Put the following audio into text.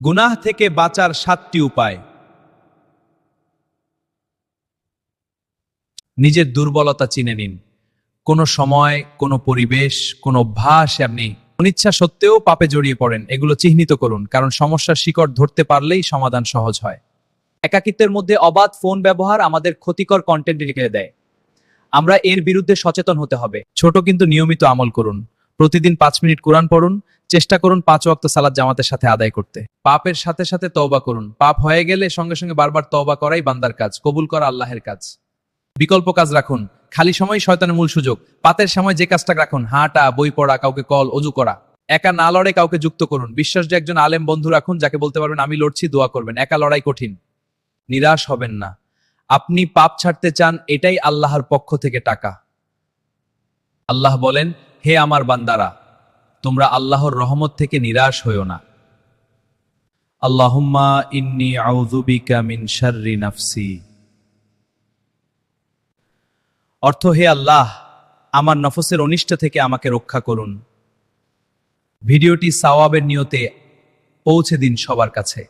গুনাহ থেকে বাঁচার 7টি উপায়। নিজের দুর্বলতা চিনে নিন। কোনো সময়, কোনো পরিবেশ, কোনো অভ্যাস আপনি অনিচ্ছা সত্ত্বেও পাপে জড়িয়ে পড়েন, এগুলো চিহ্নিত করুন, কারণ সমস্যার শিকড় ধরতে পারলেই সমাধান সহজ হয়। একাকিত্বের মধ্যে অবাধ ফোন ব্যবহার আমাদের ক্ষতিকর কন্টেন্ট রেখে দেয়। আমরা এর বিরুদ্ধে সচেতন হতে হবে। ছোট কিন্তু নিয়মিত আমল করুন। প্রতিদিন 5 মিনিট কোরআন পড়ুন। চেষ্টা করুন 5 ওয়াক্ত সালাত জামাতের সাথে আদায় করতে। পাপের সাথে সাথে তওবা করুন। পাপ হয়ে গেলে সঙ্গে সঙ্গে বারবার তওবা করাই বান্দার কাজ, কবুল করা আল্লাহের কাজ। বিকল্প কাজ রাখুন। খালি সময় শয়তানের মূল সুযোগ। পাতের সময় যে কাজটা রাখুন, হাঁটা, বই পড়া, কাউকে কল, অজু করা। একা না লড়ে কাউকে যুক্ত করুন। বিশ্বাস একজন আলেম বন্ধু রাখুন, যাকে বলতে পারবেন আমি লড়ছি, দোয়া করবেন। একা লড়াই কঠিন। নিরাশ হবেন না। আপনি পাপ ছাড়তে চান, এটাই আল্লাহর পক্ষ থেকে টাকা। আল্লাহ বলেন, হে আমার বান্দারা, তোমরা আল্লাহর রহমত থেকে নিরাশ হইও না। আল্লাহুম্মা ইন্নী আউযু বিকা মিন শাররি নাফসি। অর্থ, হে আল্লাহ, আমার নফসের অনিষ্ট থেকে আমাকে রক্ষা করুন। ভিডিওটি সওয়াবের নিয়তে পৌঁছে দিন সবার কাছে।